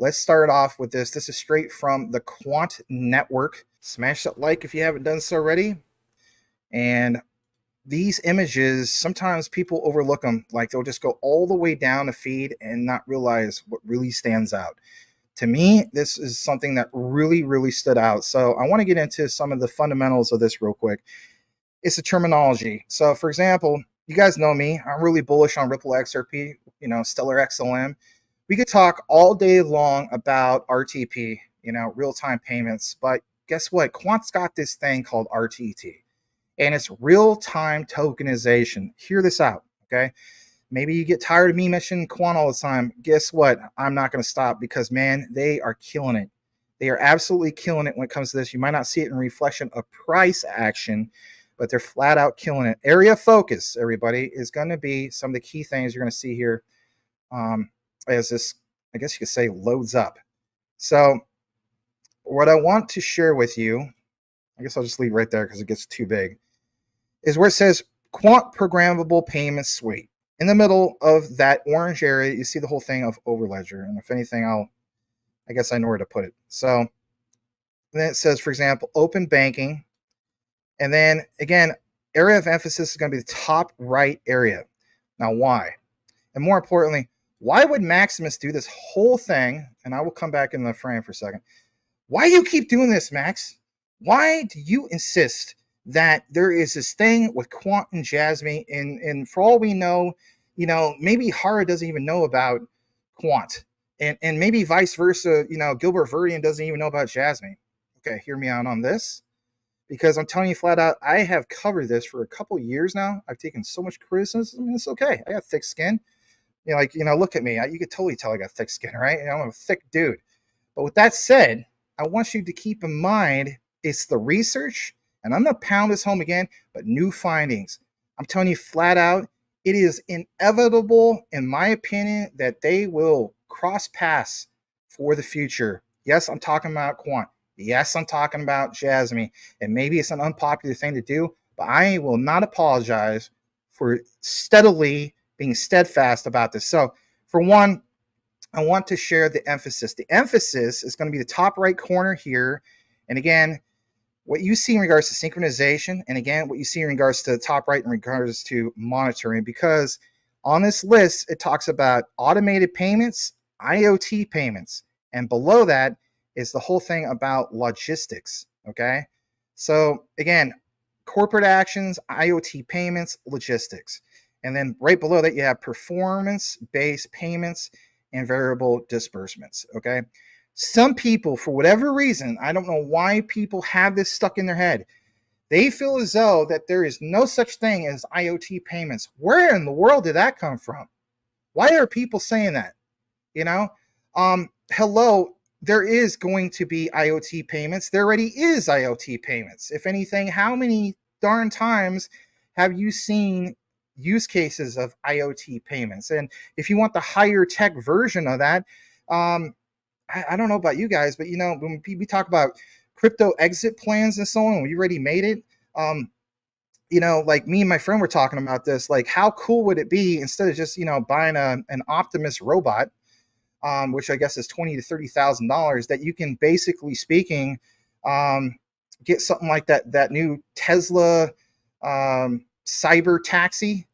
let's start off with this. This is straight from the Quant network. Smash that like if you haven't done so already. And these images, sometimes people overlook them. Like they'll just go all the way down the feed and not realize what really stands out. To me, this is something that really stood out. So I want to get into some of the fundamentals of this real quick. It's the terminology. So for example, you guys know me. I'm really bullish on Ripple XRP, Stellar XLM. We could talk all day long about RTP, real-time payments. But guess what? Quant's got this thing called RTT. And it's real-time tokenization. Hear this out, okay? Maybe you get tired of me mentioning Quant all the time. Guess what? I'm not going to stop because, man, they are killing it. They are absolutely killing it when it comes to this. You might not see it in reflection of price action, but they're flat out killing it. Area of focus, everybody, is going to be some of the key things you're going to see here as this, I guess you could say, loads up. So what I want to share with you, I guess I'll just leave right there because it gets too big, is where it says Quant Programmable Payment Suite. In the middle of that orange area, you see the whole thing of Overledger. And if anything, I guess I know where to put it. So then it says, for example, open banking. And then again, area of emphasis is going to be the top right area. Now, why? And more importantly, why would Maximus do this whole thing? And I will come back in the frame for a second. Why do you keep doing this, Max? Why do you insist that there is this thing with Quant and JASMY, and for all we know, maybe Hara doesn't even know about Quant, and maybe vice versa, Gilbert Verdian doesn't even know about JASMY. Okay, hear me out on this, because I'm telling you flat out, I have covered this for a couple years now. I've taken so much criticism, and it's okay. I got thick skin. Look at me. You could totally tell I got thick skin, right? I'm a thick dude. But with that said, I want you to keep in mind it's the research. And I'm going to pound this home again, but new findings. I'm telling you flat out, it is inevitable, in my opinion, that they will cross paths for the future. Yes, I'm talking about Quant. Yes, I'm talking about JASMY. And maybe it's an unpopular thing to do, but I will not apologize for steadily being steadfast about this. So, for one, I want to share the emphasis. The emphasis is going to be the top right corner here. And again, what you see in regards to synchronization, and again, what you see in regards to the top right in regards to monitoring, because on this list, it talks about automated payments, IoT payments, and below that is the whole thing about logistics, okay? So again, corporate actions, IoT payments, logistics. And then right below that, you have performance-based payments and variable disbursements, okay? Some people, for whatever reason, I don't know why people have this stuck in their head. They feel as though that there is no such thing as IoT payments. Where in the world did that come from? Why are people saying that? Hello, there is going to be IoT payments. There already is IoT payments. If anything, how many darn times have you seen use cases of IoT payments? And if you want the higher tech version of that, I don't know about you guys, but when we talk about crypto exit plans and so on, we already made it. Like me and my friend were talking about this. Like, how cool would it be instead of just buying an Optimus robot, which I guess is $20,000 to $30,000, that you can basically speaking get something like that new Tesla cyber taxi,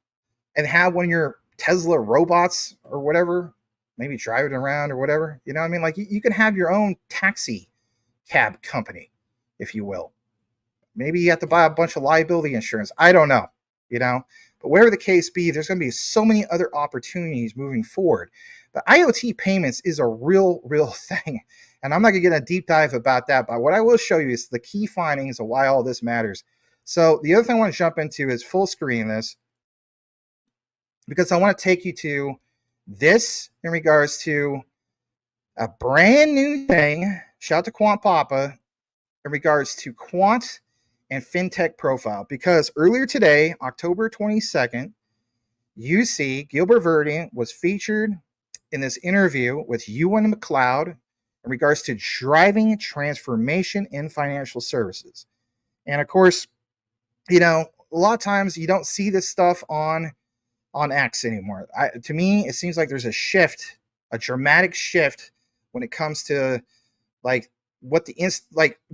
and have one of your Tesla robots or whatever, maybe drive it around or whatever. Like you can have your own taxi cab company, if you will. Maybe you have to buy a bunch of liability insurance. I don't know, but whatever the case be, there's going to be so many other opportunities moving forward. But IoT payments is a real thing. And I'm not going to get a deep dive about that. But what I will show you is the key findings of why all this matters. So the other thing I want to jump into is full screen this, because I want to take you to this in regards to a brand new thing. Shout out to Quant Papa in regards to Quant and FinTech profile. Because earlier today, October 22nd, UC Gilbert Verdian was featured in this interview with Ewan McLeod in regards to driving transformation in financial services. And of course, a lot of times you don't see this stuff on X anymore. To me, it seems like there's a dramatic shift when it comes to like what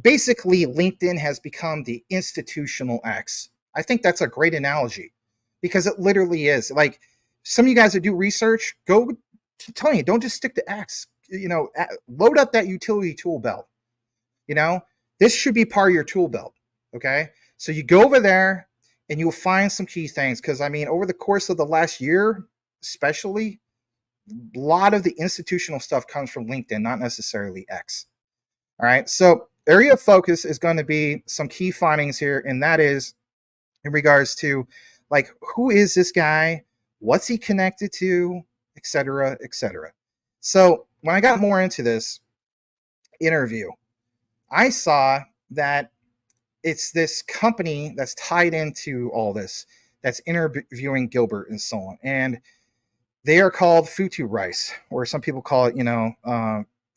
basically LinkedIn has become the institutional X. I think that's a great analogy because it literally is. Like some of you guys that do research, go tell you, don't just stick to X. Load up that utility tool belt. This should be part of your tool belt. Okay. So you go over there and you'll find some key things. Cause I mean, over the course of the last year, especially, a lot of the institutional stuff comes from LinkedIn, not necessarily X. All right. So area of focus is going to be some key findings here. And that is in regards to like, who is this guy? What's he connected to, et cetera, et cetera. So when I got more into this interview, I saw that it's this company that's tied into all this, that's interviewing Gilbert and so on. And they are called Futurice, or some people call it,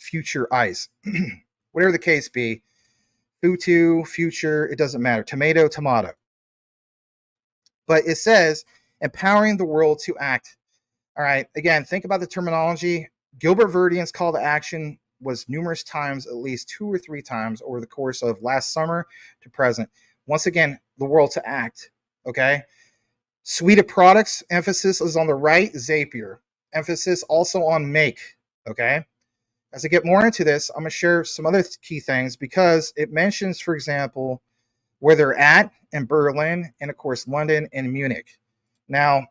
Futurice. Whatever the case be, future, it doesn't matter. Tomato. But it says empowering the world to act. All right. Again, think about the terminology. Gilbert Verdian's call to action was numerous times, at least 2 or 3 times over the course of last summer to present. Once again, the world to act. Okay. Suite of products, emphasis is on the right, Zapier. Emphasis also on make. Okay. As I get more into this, I'm going to share some other key things because it mentions, for example, where they're at in Berlin and, of course, London and Munich. Now,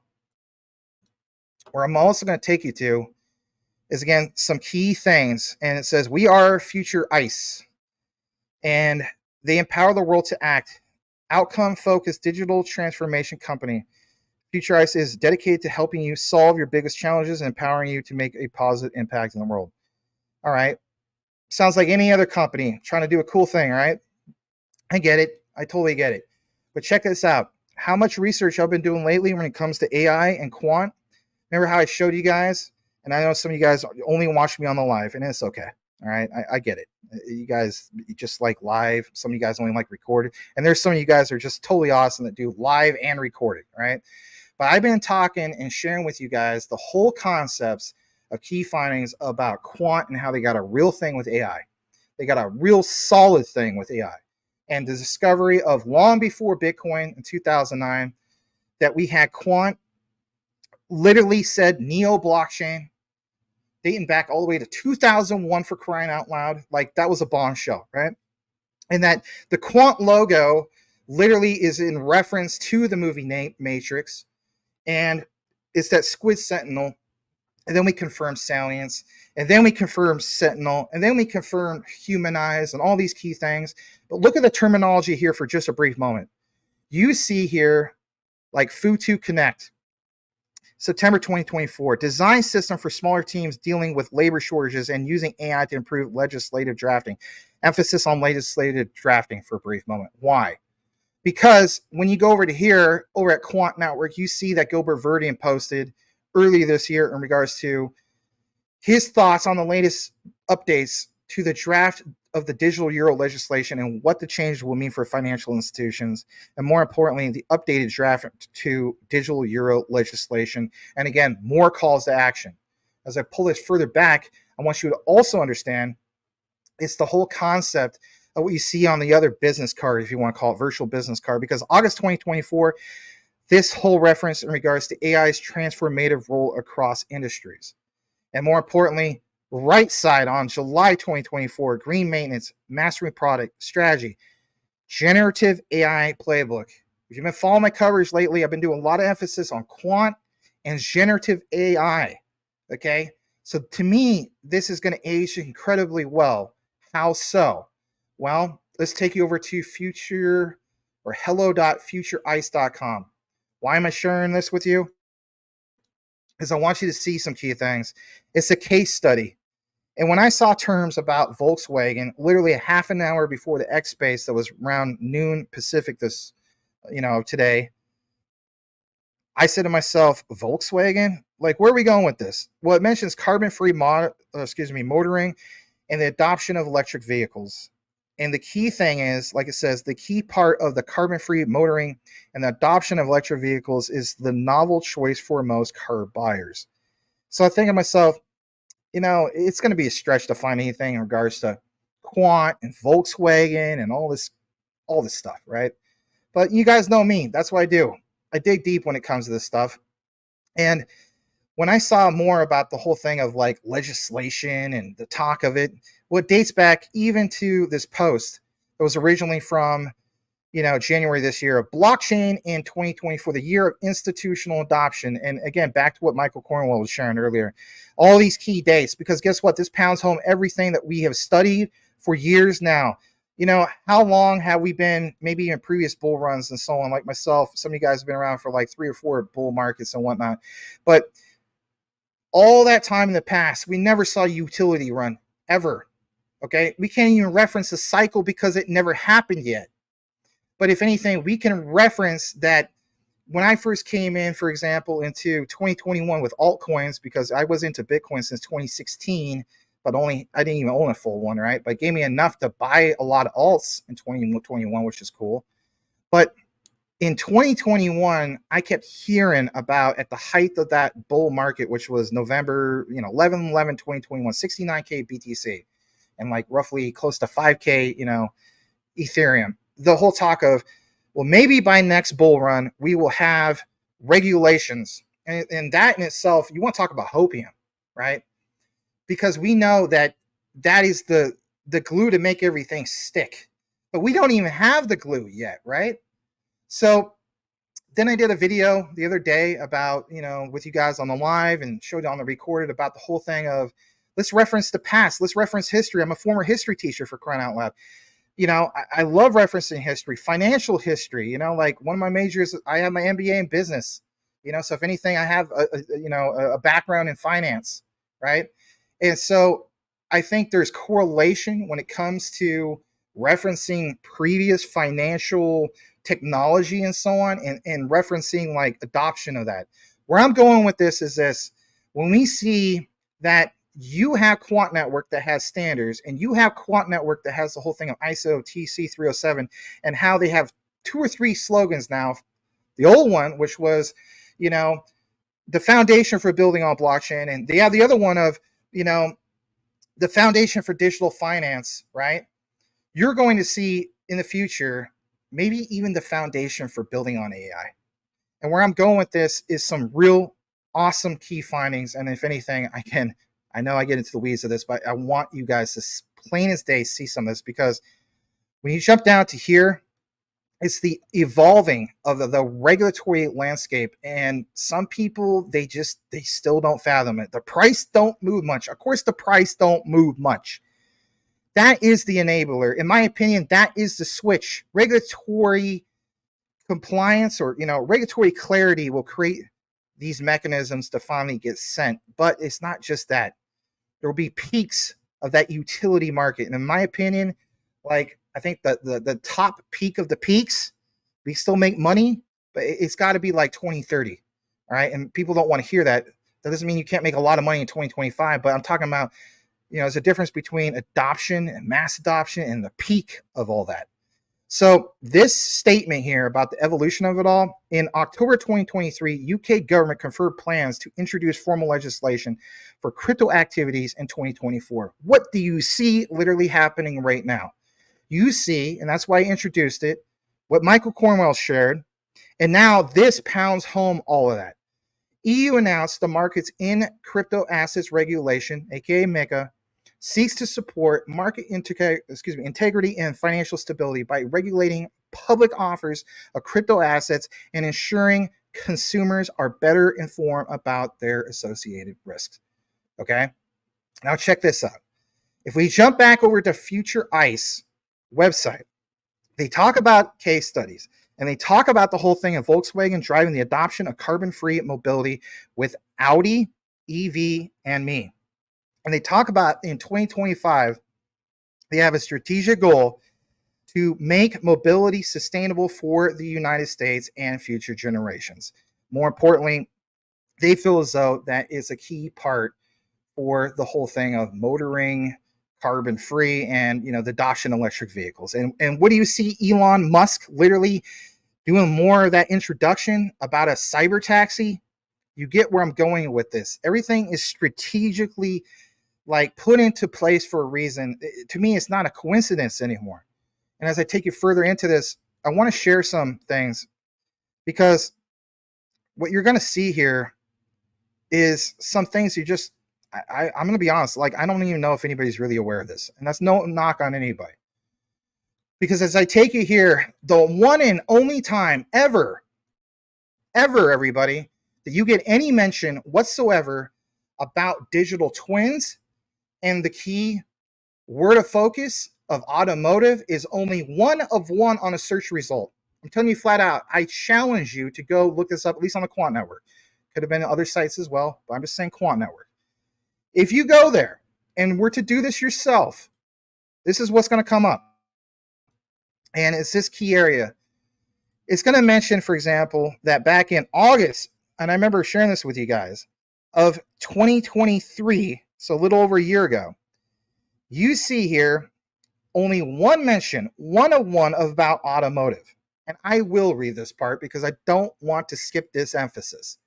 where I'm also going to take you to is, again, some key things. And it says, we are Futurice. And they empower the world to act. Outcome-focused digital transformation company. Futurice is dedicated to helping you solve your biggest challenges and empowering you to make a positive impact in the world. All right. Sounds like any other company trying to do a cool thing, right? I get it. I totally get it. But check this out. How much research I've been doing lately when it comes to AI and quant. Remember how I showed you guys? And I know some of you guys only watch me on the live, and it's okay. All right. I get it. You guys just like live. Some of you guys only like recorded. And there's some of you guys that are just totally awesome that do live and recorded, right? But I've been talking and sharing with you guys the whole concepts of key findings about quant and how they got a real thing with AI. They got a real solid thing with AI. And the discovery of long before Bitcoin in 2009 that we had quant literally said neo blockchain, dating back all the way to 2001 for crying out loud. Like that was a bombshell, right? And that the quant logo literally is in reference to the movie Matrix. And it's that squid sentinel. And then we confirm salience, and then we confirm sentinel, and then we confirm humanize and all these key things. But look at the terminology here for just a brief moment. You see here like Futu Connect, September 2024, design system for smaller teams dealing with labor shortages and using AI to improve legislative drafting. Emphasis on legislative drafting for a brief moment. Why? Because when you go over to here, over at Quant Network, you see that Gilbert Verdian posted earlier this year in regards to his thoughts on the latest updates to the draft of the digital euro legislation and what the change will mean for financial institutions, and more importantly, the updated draft to digital euro legislation. And again, more calls to action. As I pull this further back, I want you to also understand it's the whole concept of what you see on the other business card, if you want to call it virtual business card, because August 2024, this whole reference in regards to AI's transformative role across industries. And more importantly, right side on July 2024, green maintenance, mastering product, strategy, generative AI playbook. If you've been following my coverage lately, I've been doing a lot of emphasis on quant and generative AI. Okay. So to me, this is going to age incredibly well. How so? Well, let's take you over to future or hello.futurice.com. Why am I sharing this with you? Because I want you to see some key things. It's a case study. And when I saw terms about Volkswagen, literally a half an hour before the X Space, that was around noon Pacific today, I said to myself, Volkswagen? Like, where are we going with this? Well, it mentions carbon-free motoring and the adoption of electric vehicles. And the key thing is, like it says, the key part of the carbon-free motoring and the adoption of electric vehicles is the novel choice for most car buyers. So I think to myself, it's going to be a stretch to find anything in regards to Quant and Volkswagen and all this stuff, right? But you guys know me. That's what I do. I dig deep when it comes to this stuff. And when I saw more about the whole thing of like legislation and the talk of it, well, it dates back even to this post. It was originally from, January this year, of blockchain in 2024, the year of institutional adoption. And again, back to what Michael Cornwell was sharing earlier, all these key dates, because guess what? This pounds home everything that we have studied for years now. How long have we been, maybe in previous bull runs and so on, like myself, some of you guys have been around for like 3 or 4 bull markets and whatnot. But all that time in the past, we never saw utility run, ever. Okay? We can't even reference the cycle because it never happened yet. But if anything, we can reference that when I first came in, for example, into 2021 with altcoins, because I was into Bitcoin since 2016, but I didn't even own a full one, right? But it gave me enough to buy a lot of alts in 2021, which is cool. But in 2021, I kept hearing about, at the height of that bull market, which was November, 11/11/2021, 69K BTC, and like roughly close to 5K, Ethereum. The whole talk of, well, maybe by next bull run, we will have regulations. And that in itself, you want to talk about hopium, right? Because we know that is the glue to make everything stick. But we don't even have the glue yet, right? So then I did a video the other day about, with you guys on the live, and showed on the recorded about the whole thing of, let's reference the past. Let's reference history. I'm a former history teacher, for crying out loud. I love referencing history, financial history. Like one of my majors, I have my MBA in business. So if anything, I have a background in finance, right? And so I think there's correlation when it comes to referencing previous financial technology and so on, and referencing like adoption of that. Where I'm going with this is this: when we see that you have Quant Network that has standards, and you have Quant Network that has the whole thing of ISO TC 307, and how they have 2 or 3 slogans now. The old one, which was, the foundation for building on blockchain, and they have the other one of, the foundation for digital finance, right? You're going to see in the future, maybe even the foundation for building on AI. And where I'm going with this is some real awesome key findings. And if anything, I know I get into the weeds of this, but I want you guys to plain as day see some of this, because when you jump down to here, it's the evolving of the regulatory landscape. And some people, they still don't fathom it. The price don't move much. Of course, the price don't move much. That is the enabler. In my opinion, that is the switch. Regulatory compliance, or, regulatory clarity will create these mechanisms to finally get sent. But it's not just that. There will be peaks of that utility market. And in my opinion, like, I think that the top peak of the peaks, we still make money, but it's got to be like 2030. All right. And people don't want to hear that. That doesn't mean you can't make a lot of money in 2025, but I'm talking about, there's a difference between adoption and mass adoption and the peak of all that. So this statement here about the evolution of it all: in October 2023, UK government conferred plans to introduce formal legislation for crypto activities in 2024. What do you see literally happening right now? You see, and that's why I introduced it, what Michael Cornwell shared, and now this pounds home all of that. EU announced the markets in crypto assets regulation, aka MiCA, seeks to support market integrity and financial stability by regulating public offers of crypto assets and ensuring consumers are better informed about their associated risks. Okay, now check this out. If we jump back over to Futurice website, they talk about case studies, and they talk about the whole thing of Volkswagen driving the adoption of carbon-free mobility with Audi, EV, and me. And they talk about in 2025, they have a strategic goal to make mobility sustainable for the United States and future generations. More importantly, they feel as though that is a key part for the whole thing of motoring carbon free and, the adoption of electric vehicles. And what do you see Elon Musk literally doing more of that introduction about a cyber taxi? You get where I'm going with this. Everything is strategically like put into place for a reason. To me, it's not a coincidence anymore. And as I take you further into this, I want to share some things, because what you're going to see here is some things you just, I'm going to be honest, like, I don't even know if anybody's really aware of this. And that's no knock on anybody. Because as I take you here, the one and only time ever, everybody, that you get any mention whatsoever about digital twins and the key word of focus of automotive is only one of one on a search result. I'm telling you flat out, I challenge you to go look this up, at least on the Quant Network. Could have been other sites as well, but I'm just saying Quant Network. If you go there and were to do this yourself, this is what's going to come up. And it's this key area. It's going to mention, for example, that back in August, and I remember sharing this with you guys, of 2023, so a little over a year ago, you see here only one mention, one of one, about automotive. And I will read this part because I don't want to skip this emphasis.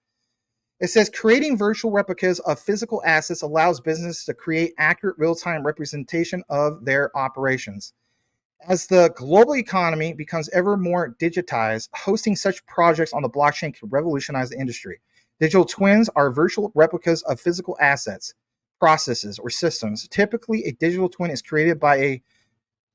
It says, creating virtual replicas of physical assets allows businesses to create accurate real-time representation of their operations. As the global economy becomes ever more digitized, hosting such projects on the blockchain could revolutionize the industry. Digital twins are virtual replicas of physical assets, processes, or systems. Typically, a digital twin is created by a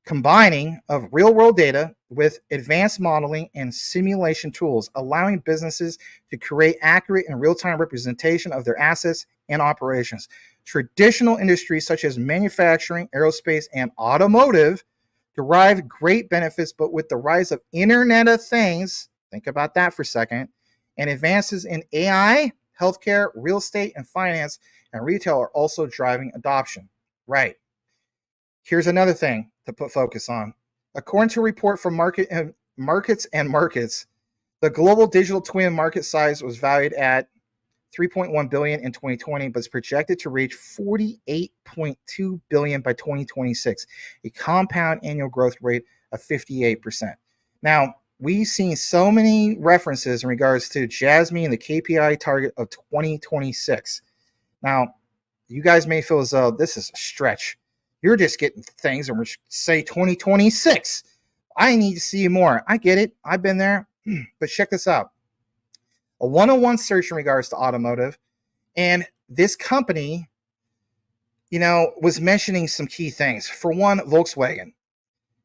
combining of real-world data with advanced modeling and simulation tools, allowing businesses to create accurate and real-time representation of their assets and operations. Traditional industries such as manufacturing, aerospace, and automotive derive great benefits, but with the rise of Internet of Things, think about that for a second, and advances in AI, healthcare, real estate, and finance, and retail are also driving adoption. Right. Here's another thing to put focus on. According to a report from Markets, the global digital twin market size was valued at $3.1 billion in 2020, but is projected to reach $48.2 billion by 2026, a compound annual growth rate of 58%. Now, we've seen so many references in regards to JASMY and the KPI target of 2026. Now, you guys may feel as though this is a stretch. You're just getting things and we're say 2026. I need to see more. I get it. I've been there. But check this out. A one-on-one search in regards to automotive. And this company, was mentioning some key things. For one, Volkswagen.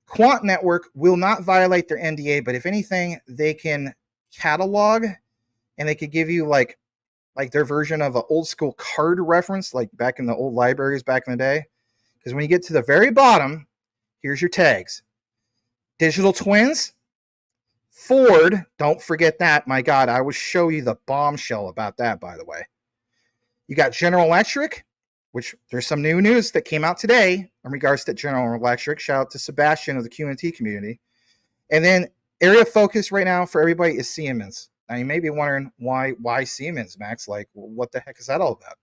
Quant Network will not violate their NDA, but if anything, they can catalog and they could give you like their version of an old school card reference, like back in the old libraries back in the day. Because when you get to the very bottom, here's your tags. Digital twins, Ford, don't forget that. My God, I will show you the bombshell about that, by the way. You got General Electric, which there's some new news that came out today in regards to General Electric. Shout out to Sebastian of the Q&T community. And then area of focus right now for everybody is Siemens. Now, you may be wondering why Siemens, Max? Like, what the heck is that all about?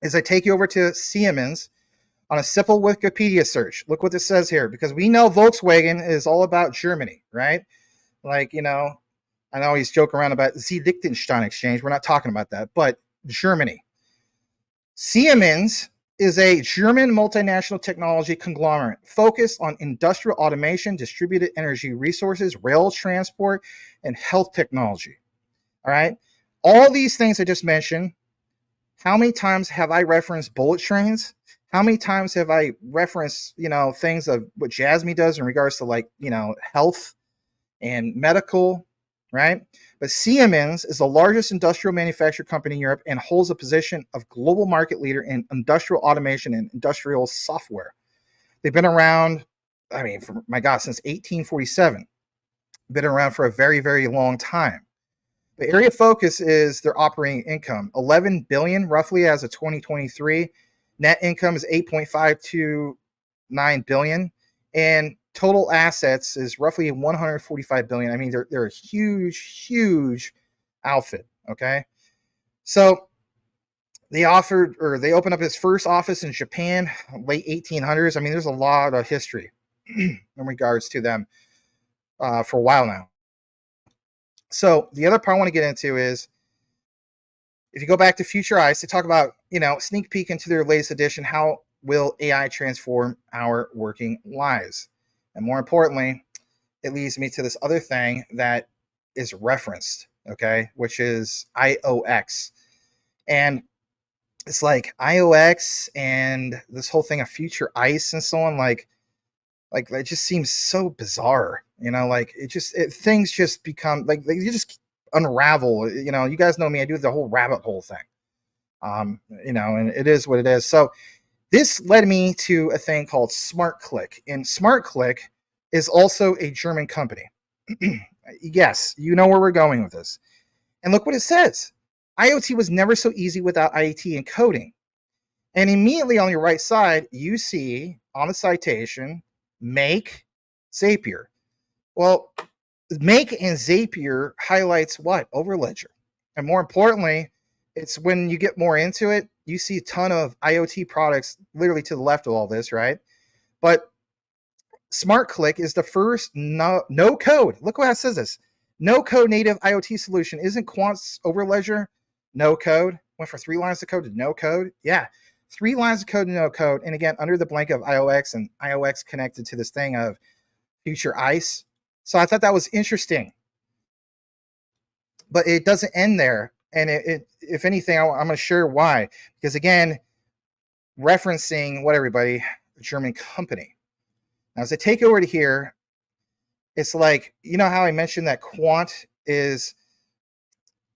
As I take you over to Siemens on a simple Wikipedia search, look what it says here, because we know Volkswagen is all about Germany, right? Like, I know he's joking around about the Liechtenstein exchange. We're not talking about that, but Germany. Siemens is a German multinational technology conglomerate focused on industrial automation, distributed energy resources, rail transport, and health technology. All right. All these things I just mentioned. How many times have I referenced bullet trains? How many times have I referenced, things of what JASMY does in regards to health and medical, right? But Siemens is the largest industrial manufacturing company in Europe and holds a position of global market leader in industrial automation and industrial software. They've been around, since 1847. Been around for a very, very long time. The area of focus is their operating income, 11 billion roughly as of 2023. Net income is 8.529 billion, and total assets is roughly 145 billion. They're a huge outfit. Okay, so they opened up his first office in Japan, late 1800s. There's a lot of history in regards to them for a while now. So the other part I want to get into is, if you go back to Futurice, they talk about, sneak peek into their latest edition. How will AI transform our working lives? And more importantly, it leads me to this other thing that is referenced, okay, which is IOX. And it's like IOX and this whole thing of Futurice and so on, like it just seems so bizarre, like things just become like you just unravel. You guys know me, I do the whole rabbit hole thing. And it is what it is. So this led me to a thing called SmartClick, and SmartClick is also a German company. Yes, you know where we're going with this. And look what it says. IoT was never so easy without IoT and coding. And immediately on your right side, you see on the citation, Make Zapier. Well, Make and Zapier highlights what? Overledger. And more importantly, it's when you get more into it, you see a ton of IoT products literally to the left of all this, right? But SmartClick is the first no code. Look what it says this. No code native IoT solution. Isn't Quant's Overledger no code? Went from 3 lines of code to no code? Yeah. 3 lines of code to no code. And again, under the blanket of IOX, and IOX connected to this thing of Futurice. So I thought that was interesting. But it doesn't end there. And if anything, I'm going to share why. Because again, referencing what everybody, a German company. Now, as I take over to here, it's like, how I mentioned that Quant is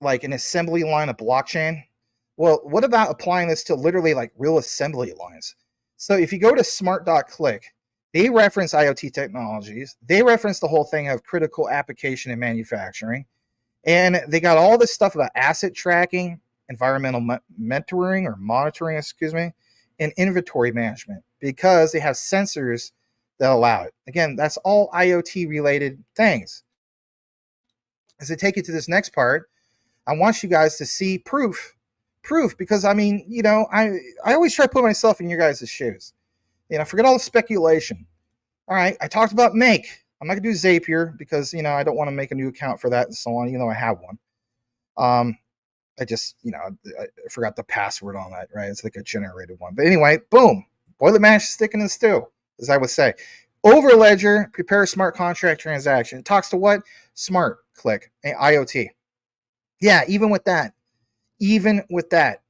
like an assembly line of blockchain? Well, what about applying this to literally like real assembly lines? So if you go to smart.click, they reference IoT technologies. They reference the whole thing of critical application in manufacturing. And they got all this stuff about asset tracking, environmental mentoring or monitoring, and inventory management, because they have sensors that allow it. Again, that's all IoT related things. As I take you to this next part, I want you guys to see proof, because I always try to put myself in your guys' shoes. Forget all the speculation. All right, I talked about Make. I'm not gonna do Zapier because I don't want to make a new account for that and so on, even though I have one. I just I forgot the password on that, right? It's like a generated one. But anyway, boom, boil the mash, stick in the stew, as I would say. Overledger, prepare a smart contract transaction. It talks to what? SmartClick and IoT. Yeah, even with that,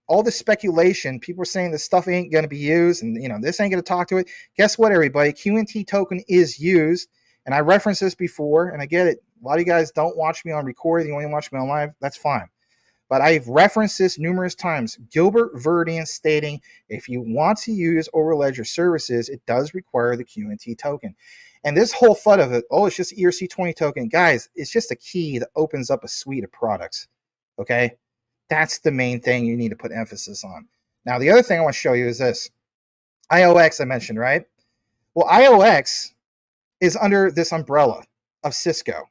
all the speculation, people are saying this stuff ain't going to be used, and this ain't going to talk to it. Guess what, everybody? QNT token is used, and I referenced this before, and I get it. A lot of you guys don't watch me on recording; you only watch me on live. That's fine. But I've referenced this numerous times. Gilbert Verdian stating, if you want to use Overledger services, it does require the QNT token. And this whole FUD of it, it's just ERC20 token. Guys, it's just a key that opens up a suite of products. Okay? That's the main thing you need to put emphasis on. Now, the other thing I want to show you is this. IOX I mentioned, right? Well, IOX is under this umbrella of Cisco.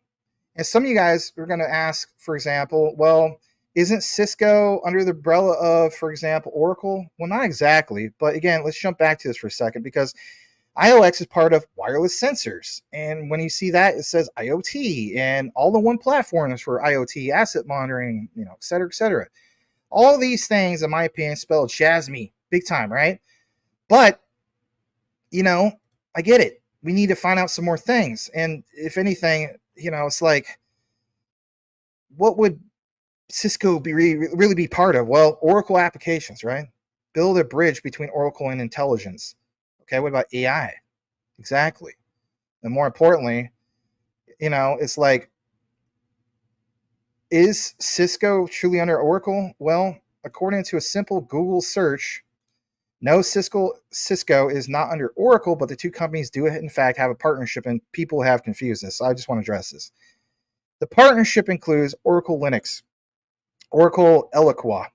And some of you guys are going to ask, for example, well, isn't Cisco under the umbrella of, for example, Oracle? Well, not exactly. But again, let's jump back to this for a second, because IOX is part of wireless sensors. And when you see that, it says IoT, and all the one platform is for IoT, asset monitoring, et cetera, et cetera. All these things, in my opinion, spell JASMY big time, right? But, I get it. We need to find out some more things. And if anything, it's like, what would Cisco really be part of? Well, Oracle applications, right? Build a bridge between Oracle and intelligence. Okay, what about AI? Exactly. And more importantly, it's like, is Cisco truly under Oracle? Well, according to a simple Google search, no, Cisco is not under Oracle, but the two companies do in fact have a partnership, and people have confused this. So I just want to address this. The partnership includes Oracle Linux, Oracle Eloqua,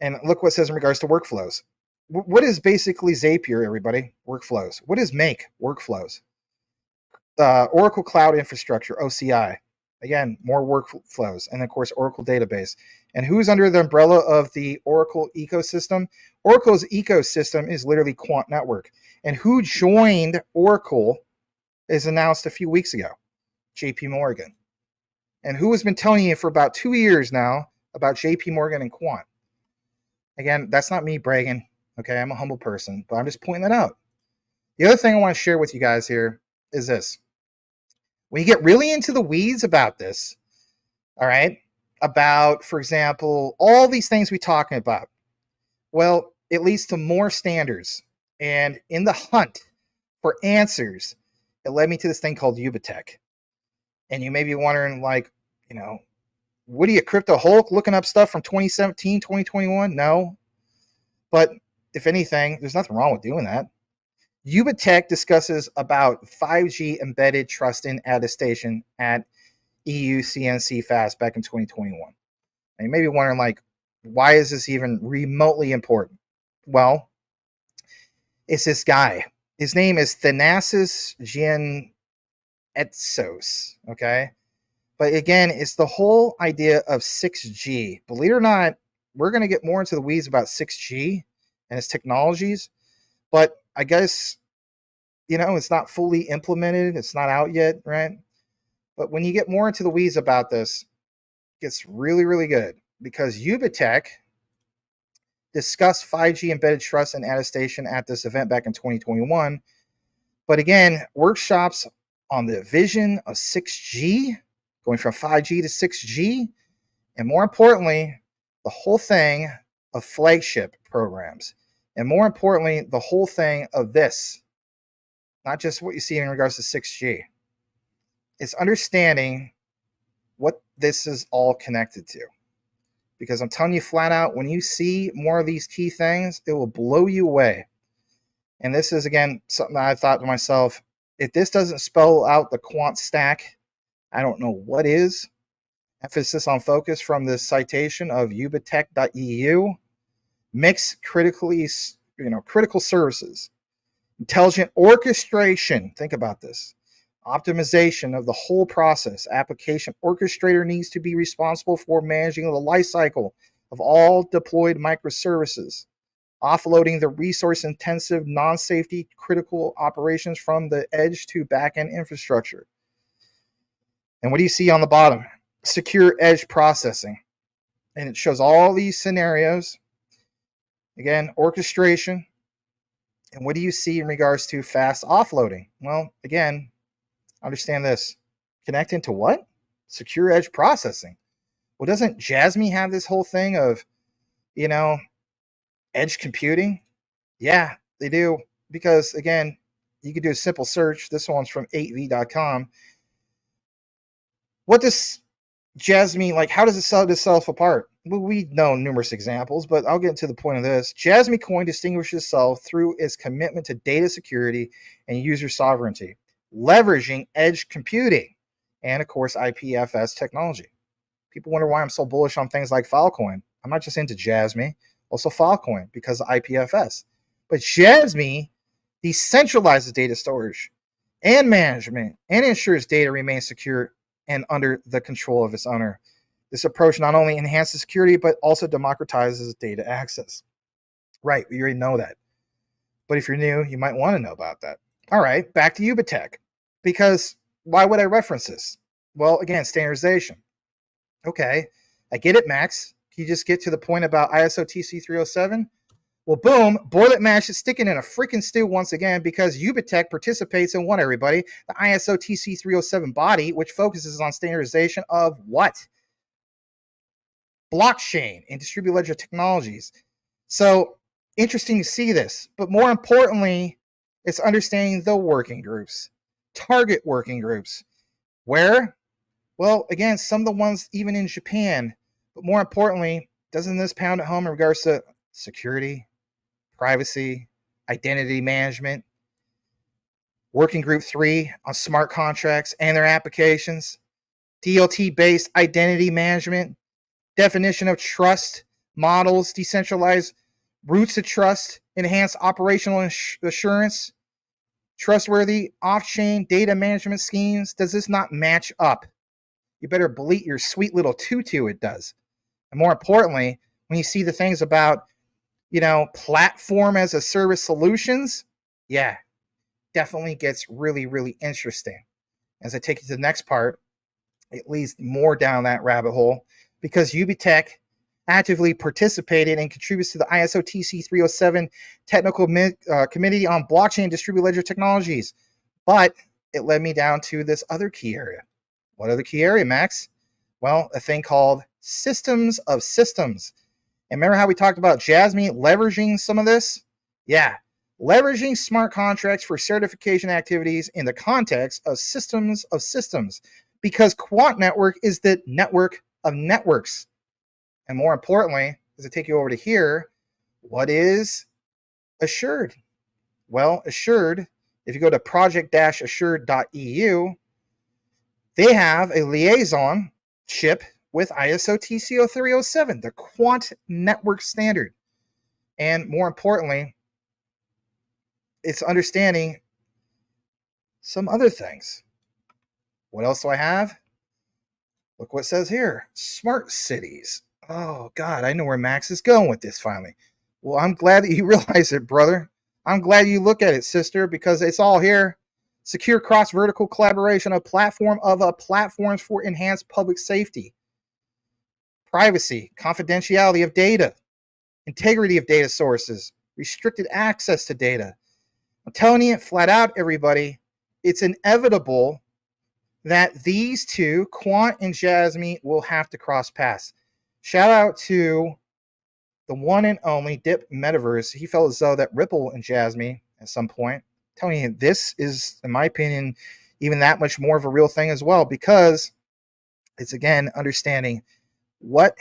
and look what it says in regards to workflows. What is basically Zapier, everybody? Workflows. What is Make? Workflows. Oracle Cloud Infrastructure, OCI. Again, more workflows. And of course, Oracle Database. And who's under the umbrella of the Oracle ecosystem? Oracle's ecosystem is literally Quant Network. And who joined Oracle is announced a few weeks ago? JP Morgan. And who has been telling you for about 2 years now about JP Morgan and Quant? Again, that's not me bragging. Okay, I'm a humble person, but I'm just pointing that out. The other thing I want to share with you guys here is this. When you get really into the weeds about this, all right, about, for example, all these things we're talking about, well, it leads to more standards. And in the hunt for answers, it led me to this thing called UBITECH. And you may be wondering, like, what are you, Crypto Hulk, looking up stuff from 2017, 2021? No. But if anything, there's nothing wrong with doing that. UBITECH discusses about 5G embedded trust in attestation at EU CNC Fast back in 2021. And you may be wondering, like, why is this even remotely important? Well, it's this guy. His name is Thanasis Gianetsos, okay? But again, it's the whole idea of 6G. Believe it or not, we're going to get more into the weeds about 6G and its technologies. But I guess, it's not fully implemented. It's not out yet, right? But when you get more into the weeds about this, it gets really, really good. Because UBITECH discussed 5G embedded trust and attestation at this event back in 2021. But again, workshops on the vision of 6G, going from 5G to 6G, and more importantly, the whole thing of flagship programs. And more importantly, the whole thing of this, not just what you see in regards to 6G. It's understanding what this is all connected to. Because I'm telling you flat out, when you see more of these key things, it will blow you away. And this is, again, something that I thought to myself, if this doesn't spell out the quant stack, I don't know what is. Emphasis on focus from this citation of ubitech.eu. Mixed critical services. Intelligent orchestration. Think about this. Optimization of the whole process. Application orchestrator needs to be responsible for managing the life cycle of all deployed microservices, offloading the resource-intensive, non-safety critical operations from the edge to back-end infrastructure. And what do you see on the bottom? Secure edge processing. And it shows all these scenarios. Again, orchestration. And what do you see in regards to fast offloading? Well, again, understand this. Connecting to what? Secure edge processing. Well, doesn't JASMY have this whole thing of, edge computing? Yeah, they do. Because, again, you could do a simple search. This one's from 8v.com. What does JASMY, how does it sell itself apart? Well, we know numerous examples, but I'll get to the point of this. JASMY Coin distinguishes itself through its commitment to data security and user sovereignty, leveraging edge computing and, of course, IPFS technology. People wonder why I'm so bullish on things like Filecoin. I'm not just into JASMY, also Filecoin because of IPFS. But JASMY decentralizes data storage and management and ensures data remains secure and under the control of its owner. This approach not only enhances security, but also democratizes data access. Right, we already know that. But if you're new, you might want to know about that. All right, back to UBITECH. Because why would I reference this? Well, again, standardization. Okay, I get it, Max. Can you just get to the point about ISO TC 307? Well, boom, boiler mash is sticking in a freaking stew once again because UBITECH participates in what, everybody? The ISO TC 307 body, which focuses on standardization of what? Blockchain and distributed ledger technologies. So interesting to see this, but more importantly, it's understanding the working groups, target working groups. Where? Well, again, some of the ones even in Japan, but more importantly, doesn't this pound at home in regards to security, privacy, identity management? Working group 3 on smart contracts and their applications, DLT-based identity management, definition of trust models, decentralized roots of trust, enhanced operational assurance, trustworthy off-chain data management schemes. Does this not match up? You better believe your sweet little tutu it does. And more importantly, when you see the things about, platform as a service solutions, yeah, definitely gets really, really interesting. As I take you to the next part, it leads more down that rabbit hole because UBITECH actively participated and contributes to the ISO TC 307 Technical Committee on Blockchain and Distributed Ledger Technologies. But it led me down to this other key area. What other key area, Max? Well, a thing called systems of systems. And remember how we talked about JASMY leveraging some of this? Yeah, leveraging smart contracts for certification activities in the context of systems, because Quant Network is the network of networks. And more importantly, as I take you over to here, what is Assured? Well, Assured, if you go to project-assured.eu, they have a liaison ship with ISO TC 307, the Quant Network standard. And more importantly, it's understanding some other things. What else do I have? Look what it says here. Smart cities. Oh, God, I know where Max is going with this finally. Well, I'm glad that you realize it, brother. I'm glad you look at it, sister, because it's all here. Secure cross-vertical collaboration, a platform of platforms for enhanced public safety. Privacy, confidentiality of data, integrity of data sources, restricted access to data. I'm telling you flat out, everybody, it's inevitable that these two, Quant and JASMY, will have to cross paths. Shout out to the one and only Dip Metaverse. He felt as though that Ripple and JASMY at some point. I'm telling you, this is, in my opinion, even that much more of a real thing as well, because it's, again, understanding what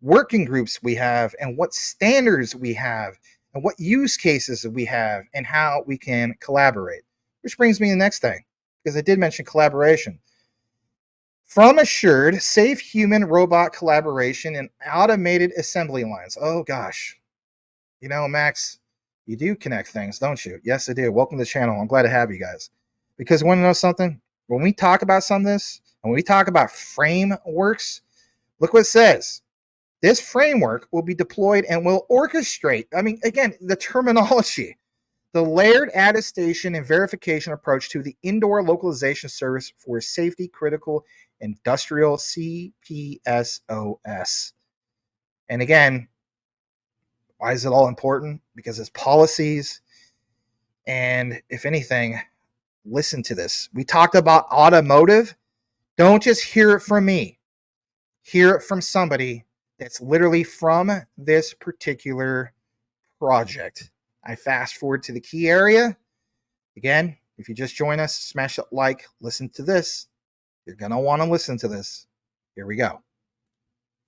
working groups we have and what standards we have and what use cases we have and how we can collaborate. Which brings me to the next thing, because I did mention collaboration. From Assured, safe human-robot collaboration and automated assembly lines. Oh, gosh. You know, Max, you do connect things, don't you? Yes, I do. Welcome to the channel. I'm glad to have you guys. Because you want to know something? When we talk about some of this, and when we talk about frameworks, look what it says. This framework will be deployed and will orchestrate. I mean, again, the terminology. The layered attestation and verification approach to the indoor localization service for safety critical industrial CPSOS. And again, why is it all important? Because it's policies. And if anything, listen to this. We talked about automotive. Don't just hear it from me. Hear it from somebody that's literally from this particular project. I fast forward to the key area. Again, if you just join us, smash that like, listen to this. You're going to want to listen to this. Here we go.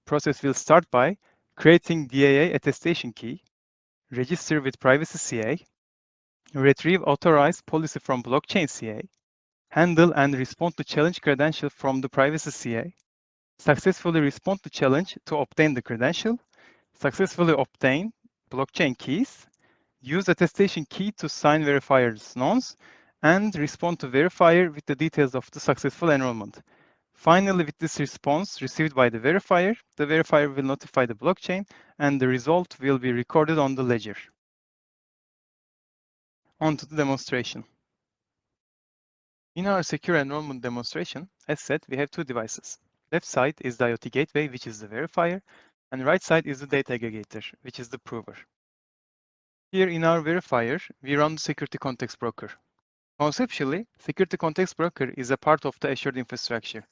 Process will start by creating DAA attestation key, register with privacy CA, retrieve authorized policy from blockchain CA, handle and respond to challenge credential from the privacy CA, successfully respond to challenge to obtain the credential, successfully obtain blockchain keys, use attestation key to sign verifier's nonce, and respond to verifier with the details of the successful enrollment. Finally, with this response received by the verifier will notify the blockchain and the result will be recorded on the ledger. On to the demonstration. In our secure enrollment demonstration, as said, we have two devices. Left side is the IoT gateway, which is the verifier, and right side is the data aggregator, which is the prover. Here in our verifier, we run the security context broker. Conceptually, security context broker is a part of the assured infrastructure.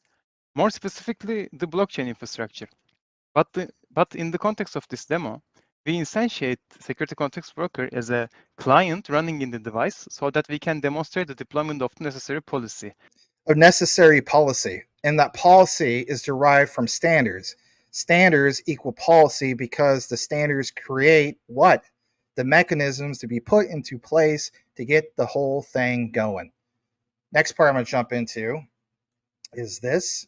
More specifically, the blockchain infrastructure. But in the context of this demo, we instantiate security context broker as a client running in the device so that we can demonstrate the deployment of the necessary policy. And that policy is derived from standards. Standards equal policy because the standards create what? The mechanisms to be put into place to get the whole thing going. Next part I'm going to jump into is this.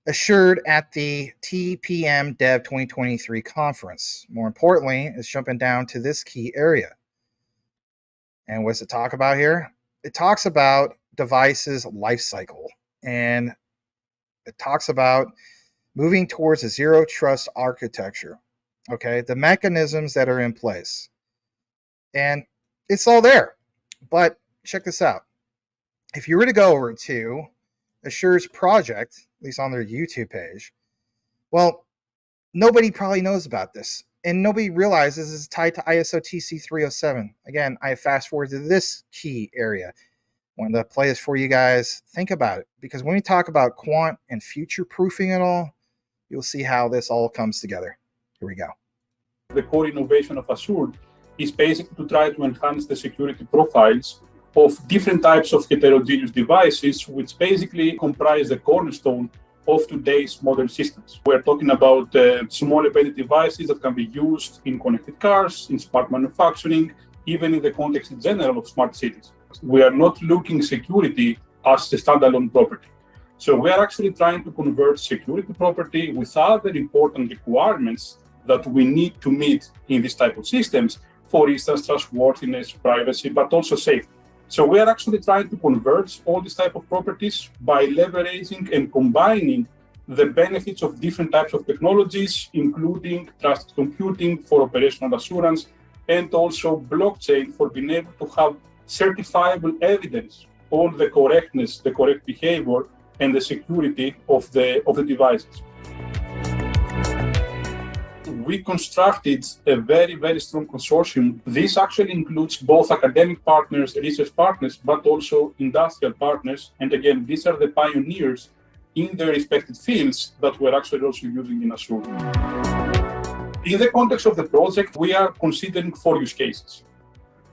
Assured at the TPM Dev 2023 conference. More importantly, it's jumping down to this key area. And what's it talk about here? It talks about devices life cycle, and it talks about moving towards a zero trust architecture. Okay, the mechanisms that are in place, and it's all there. But check this out. If you were to go over to Assure's project, at least on their YouTube page, well, nobody probably knows about this, and nobody realizes it's tied to ISO TC 307. Again, I fast forward to this key area. Wanted to play this for you guys. Think about it, because when we talk about quant and future proofing and all, you'll see how this all comes together. Here we go. The core innovation of Azure is basically to try to enhance the security profiles of different types of heterogeneous devices, which basically comprise the cornerstone of today's modern systems. We're talking about small embedded devices that can be used in connected cars, in smart manufacturing, even in the context in general of smart cities. We are not looking security as a standalone property. So we are actually trying to convert security property with other important requirements that we need to meet in this type of systems, for instance, trustworthiness, privacy, but also safety. So we are actually trying to converge all these type of properties by leveraging and combining the benefits of different types of technologies, including trusted computing for operational assurance, and also blockchain for being able to have certifiable evidence on the correctness, the correct behavior, and the security of the devices. We constructed a very, very strong consortium. This actually includes both academic partners, research partners, but also industrial partners. And again, these are the pioneers in their respective fields that we're actually also using in Azure. In the context of the project, we are considering 4 use cases.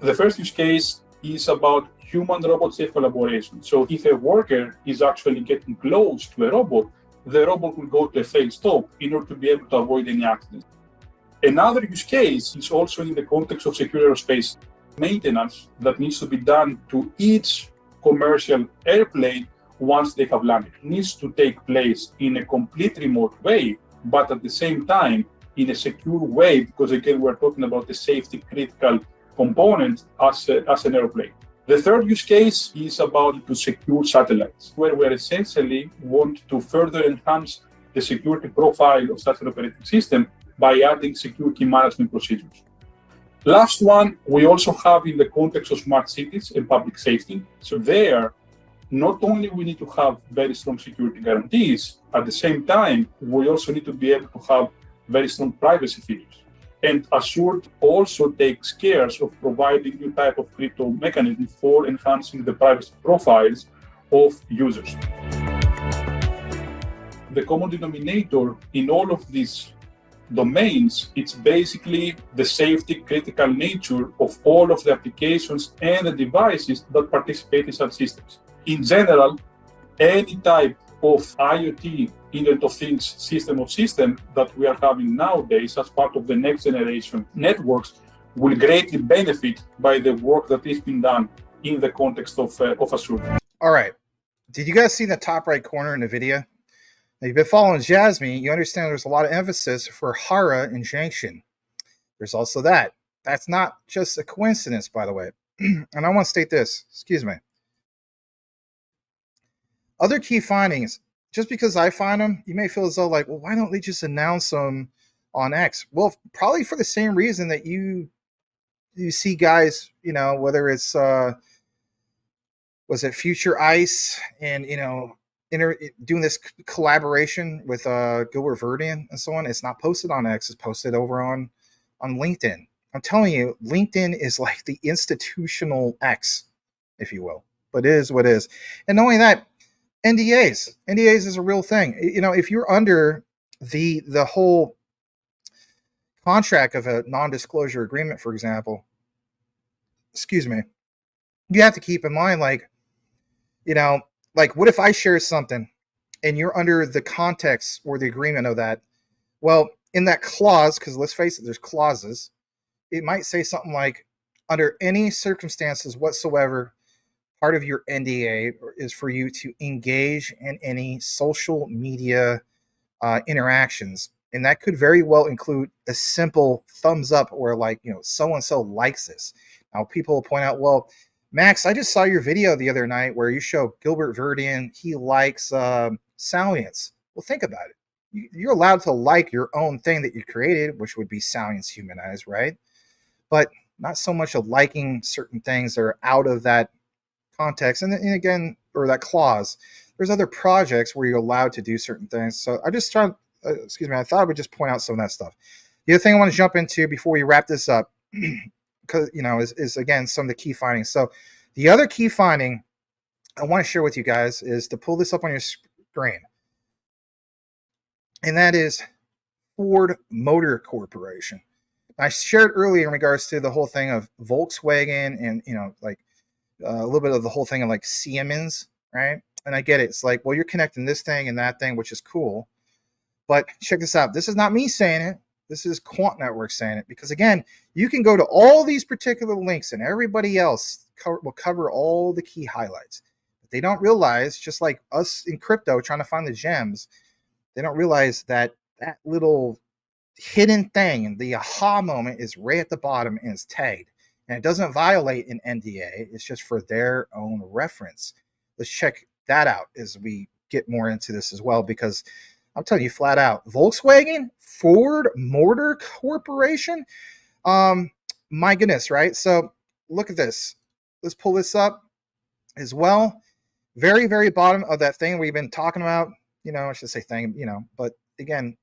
The first use case is about human-robot safe collaboration. So if a worker is actually getting close to a robot, the robot will go to a fail stop in order to be able to avoid any accident. Another use case is also in the context of secure aerospace maintenance that needs to be done to each commercial airplane once they have landed. It needs to take place in a complete remote way, but at the same time, in a secure way, because again, we're talking about the safety critical component as an airplane. The third use case is about to secure satellites, where we essentially want to further enhance the security profile of such an operating system by adding secure key management procedures. Last one, we also have in the context of smart cities and public safety. So there, not only we need to have very strong security guarantees, at the same time, we also need to be able to have very strong privacy features. And Azure also takes care of providing new type of crypto mechanism for enhancing the privacy profiles of users. The common denominator in all of these domains, it's basically the safety critical nature of all of the applications and the devices that participate in such systems. In general, any type of IoT, Internet of Things, system of systems that we are having nowadays as part of the next generation networks will greatly benefit by the work that is being done in the context of Azure. All right. Did you guys see the top right corner in the video? Now, you've been following JASMY, you understand there's a lot of emphasis for Hara injection. There's also that. That's not just a coincidence, by the way. And I want to state this, excuse me. Other key findings, just because I find them, you may feel as though like, well, why don't they just announce them on X? Well, probably for the same reason that you see guys, you know, whether it's, was it Futurice and, you know, doing this collaboration with Gilbert Verdian and so on. It's not posted on X, it's posted over on LinkedIn. I'm telling you, LinkedIn is like the institutional X, if you will. But it is what it is. And not only that, NDAs is a real thing. You know, if you're under the whole contract of a non-disclosure agreement, for example, excuse me, you have to keep in mind, like, you know, like, what if I share something and you're under the context or the agreement of that? Well, in that clause, because let's face it, there's clauses, it might say something like, under any circumstances whatsoever, part of your NDA is for you to engage in any social media interactions. And that could very well include a simple thumbs up or like, you know, so-and-so likes this. Now, people will point out, well, Max, I just saw your video the other night where you show Gilbert Verdian, he likes Salience. Well, think about it. You're allowed to like your own thing that you created, which would be Salience Humanized, right? But not so much of liking certain things that are out of that context. And again, or that clause, there's other projects where you're allowed to do certain things. So I just try excuse me, I thought I would just point out some of that stuff. The other thing I want to jump into before we wrap this up, because is again some of the key findings. So the other key finding I want to share with you guys is to pull this up on your screen, and that is Ford Motor Corporation. I shared earlier in regards to the whole thing of Volkswagen and like a little bit of the whole thing of like Siemens, right? And I get it. It's like, well, you're connecting this thing and that thing, which is cool. But check this out. This is not me saying it. This is Quant Network saying it. Because again, you can go to all these particular links and everybody else will cover all the key highlights. But they don't realize, just like us in crypto trying to find the gems, they don't realize that that little hidden thing, the aha moment, is right at the bottom and it's tagged. And it doesn't violate an NDA. It's just for their own reference. Let's check that out as we get more into this as well, because I'm telling you flat out, Volkswagen, Ford Motor Corporation, my goodness, right? So look at this. Let's pull this up as well. Very, very bottom of that thing we've been talking about, I should say thing, but again,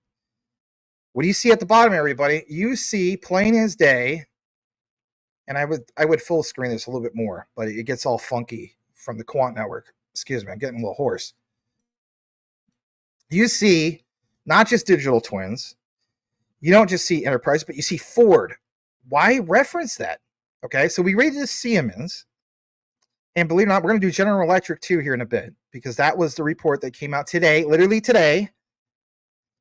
what do you see at the bottom, everybody? You see plain as day, and I would full screen this a little bit more, but it gets all funky from the Quant Network. Excuse me, I'm getting a little hoarse. You see not just digital twins. You don't just see enterprise, but you see Ford. Why reference that? Okay, so we rated this Siemens, and believe it or not, we're going to do General Electric too here in a bit, because that was the report that came out today, literally today.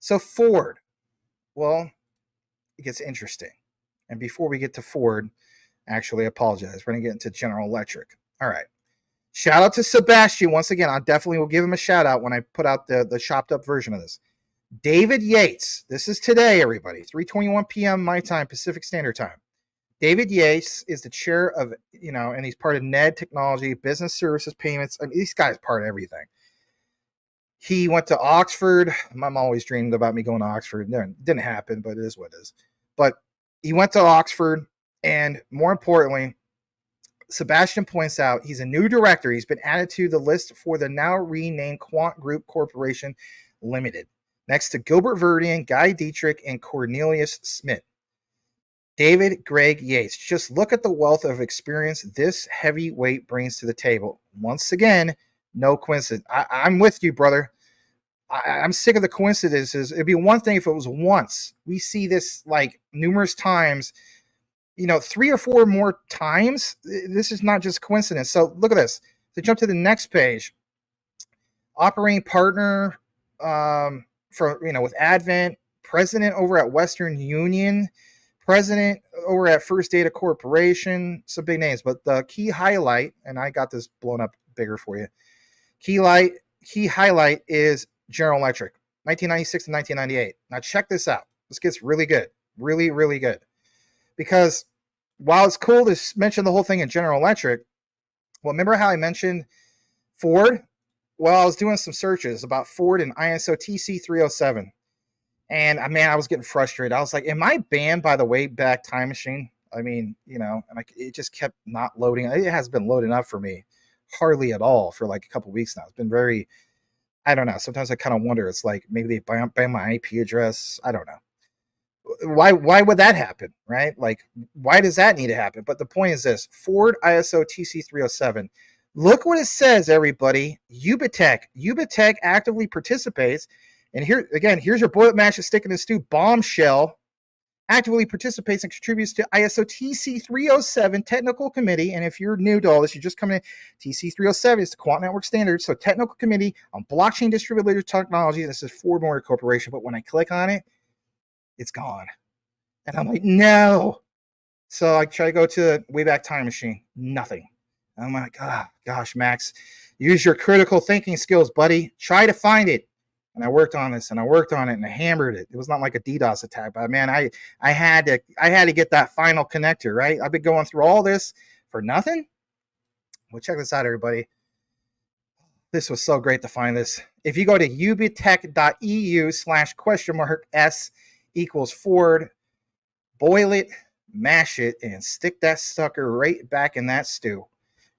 So Ford, well, it gets interesting. And before we get to Ford, actually, I apologize. We're going to get into General Electric. All right. Shout out to Sebastian. Once again, I definitely will give him a shout out when I put out the chopped up version of this. David Yates. This is today, everybody. 3:21 p.m. my time, Pacific Standard Time. David Yates is the chair of, and he's part of NED Technology, Business Services Payments. I mean, this guy's part of everything. He went to Oxford. Mom always dreamed about me going to Oxford. It didn't happen, but it is what it is. But he went to Oxford, and more importantly, Sebastian points out he's a new director. He's been added to the list for the now renamed Quant Group Corporation Limited, next to Gilbert Verdian, Guy Dietrich, and Cornelius Smith. David Greg Yates. Just look at the wealth of experience this heavyweight brings to the table. Once again, no coincidence. I'm with you, brother. I'm sick of the coincidences. It'd be one thing if it was once. We see this like numerous times, 3 or 4 more times. This is not just coincidence. So look at this. To jump to the next page, operating partner with Advent, president over at Western Union, president over at First Data Corporation, some big names. But the key highlight, and I got this blown up bigger for you. Key highlight is General Electric, 1996 to 1998. Now check this out. This gets really good, really, really good. Because while it's cool to mention the whole thing in General Electric, well, remember how I mentioned Ford? Well, I was doing some searches about Ford and ISO TC 307. And man, I was getting frustrated. I was like, am I banned by the Wayback Time Machine? I mean, and it just kept not loading. It has been loading up for me hardly at all for like a couple weeks now. It's been very, I don't know. Sometimes I kind of wonder, it's like maybe they ban my IP address. I don't know. Why would that happen, right? Like, why does that need to happen? But the point is this: Ford ISO TC 307. Look what it says, everybody. UBITECH actively participates. And here again, here's your bullet match to stick in the stew. Bombshell actively participates and contributes to ISO TC 307 Technical Committee. And if you're new to all this, you're just coming in. TC 307 is the Quant Network Standard. So Technical Committee on Blockchain Distributed Technology. This is Ford Motor Corporation. But when I click on it, it's gone. And I'm like, no. So I try to go to the Wayback Time Machine. Nothing. And I'm like, gosh, Max, use your critical thinking skills, buddy. Try to find it. And I worked on this, and I worked on it, and I hammered it. It was not like a DDoS attack, but man, I had to get that final connector, right? I've been going through all this for nothing. Well, check this out, everybody. This was so great to find this. If you go to ubitech.eu/?s equals Ford, boil it, mash it, and stick that sucker right back in that stew.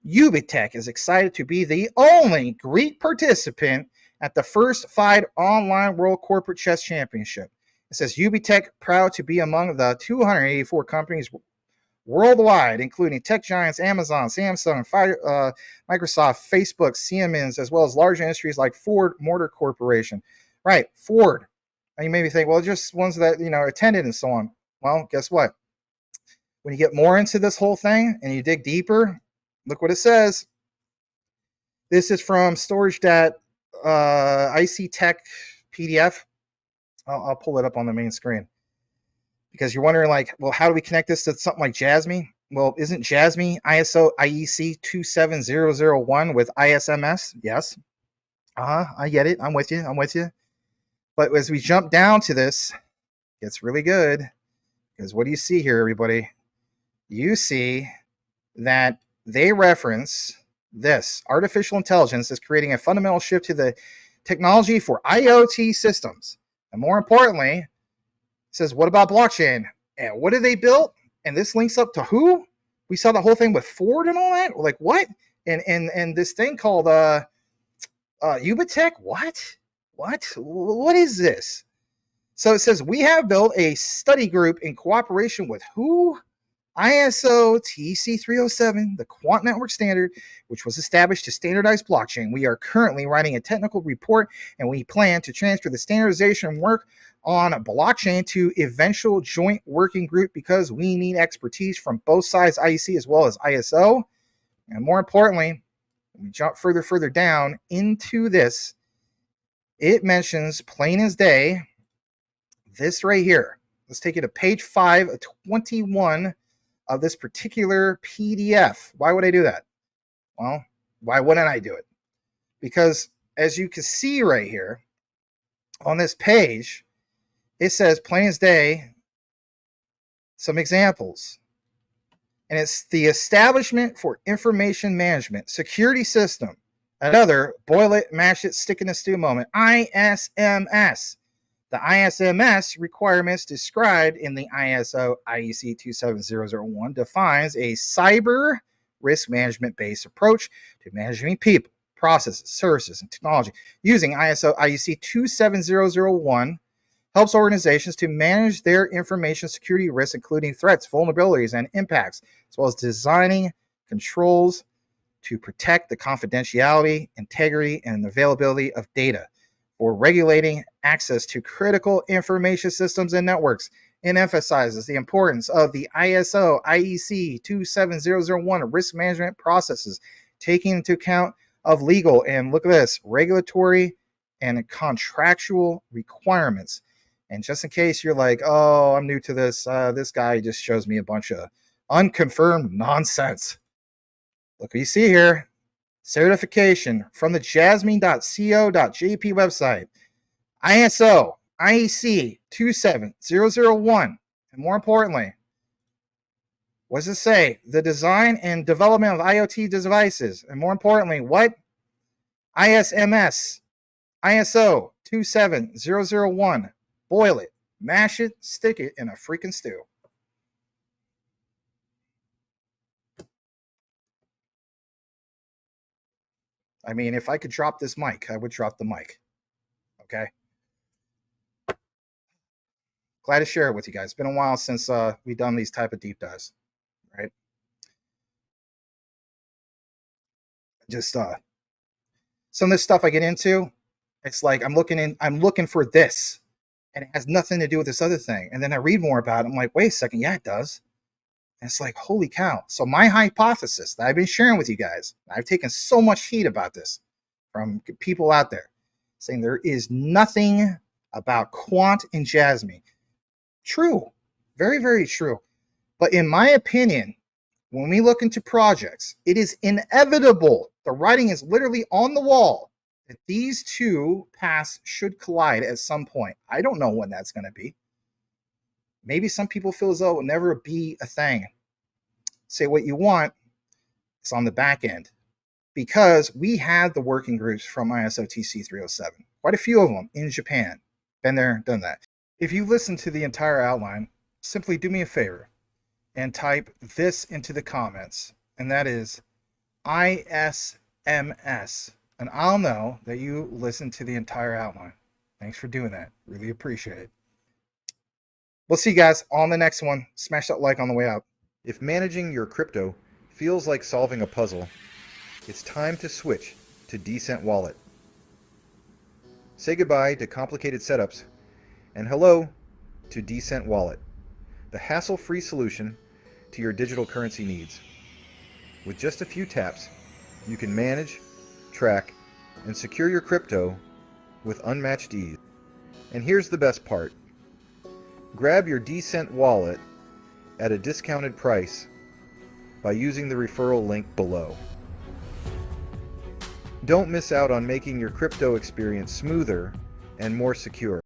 UBITECH is excited to be the only Greek participant at the first FIDE Online World Corporate Chess Championship. It says UBITECH proud to be among the 284 companies worldwide, including tech giants Amazon, Samsung, Microsoft, Facebook, Siemens, as well as large industries like Ford Motor Corporation. Right, Ford. And you maybe think, well, just ones that attended and so on. Well, guess what? When you get more into this whole thing and you dig deeper, look what it says. This is from storage.ictech PDF. I'll pull it up on the main screen because you're wondering, like, well, how do we connect this to something like JASMY? Well, isn't JASMY ISO IEC 27001 with ISMS? Yes. I get it. I'm with you. But as we jump down to this, it gets really good because what do you see here, everybody? You see that they reference this. Artificial intelligence is creating a fundamental shift to the technology for IoT systems. And more importantly, it says, what about blockchain? And what did they build? And this links up to who? We saw the whole thing with Ford and all that. We're like, what? And this thing called UBITECH? What is this? So it says, we have built a study group in cooperation with who? ISO TC307, the Quant Network standard, which was established to standardize blockchain. We are currently writing a technical report, and we plan to transfer the standardization work on blockchain to eventual joint working group because we need expertise from both sides, IEC as well as ISO. And more importantly, when we jump further down into this, it mentions plain as day this right here. Let's take it to page 5 of 21 of this particular PDF. Why would I do that? Well, why wouldn't I do it? Because as you can see right here on this page, it says plain as day, some examples. And it's the Establishment for Information Management Security System. Another boil it, mash it, stick in the stew moment. ISMS. The ISMS requirements described in the ISO IEC 27001 defines a cyber risk management-based approach to managing people, processes, services, and technology. Using ISO IEC 27001 helps organizations to manage their information security risks, including threats, vulnerabilities, and impacts, as well as designing controls to protect the confidentiality, integrity, and availability of data, or regulating access to critical information systems and networks, and emphasizes the importance of the ISO IEC 27001 risk management processes, taking into account of legal and, look at this, regulatory and contractual requirements. And just in case you're like, oh, I'm new to this, this guy just shows me a bunch of unconfirmed nonsense. Look what you see here. Certification from the jasmy.co.jp website. ISO IEC 27001. And more importantly, what does it say? The design and development of IoT devices. And more importantly, what? ISMS ISO 27001. Boil it, mash it, stick it in a freaking stew. I mean, if I could drop this mic, I would drop the mic. Okay? Glad to share it with you guys. It's been a while since we've done these type of deep dives, right? Just some of this stuff I get into, it's like I'm looking for this, and it has nothing to do with this other thing. And then I read more about it. I'm like, wait a second, yeah, it does. And it's like, holy cow. So my hypothesis that I've been sharing with you guys, I've taken so much heat about this from people out there saying there is nothing about Quant and JASMY. True. Very, very true. But in my opinion, when we look into projects, it is inevitable. The writing is literally on the wall that these two paths should collide at some point. I don't know when that's going to be. Maybe some people feel as though it will never be a thing. Say what you want, it's on the back end. Because we had the working groups from ISO TC307, quite a few of them in Japan. Been there, done that. If you listen to the entire outline, simply do me a favor and type this into the comments, and that is ISMS. and I'll know that you listened to the entire outline. Thanks for doing that. Really appreciate it. We'll see you guys on the next one. Smash that like on the way out. If managing your crypto feels like solving a puzzle, it's time to switch to Decent Wallet. Say goodbye to complicated setups and hello to Decent Wallet, the hassle-free solution to your digital currency needs. With just a few taps, you can manage, track, and secure your crypto with unmatched ease. And here's the best part. Grab your Decent Wallet at a discounted price by using the referral link below. Don't miss out on making your crypto experience smoother and more secure.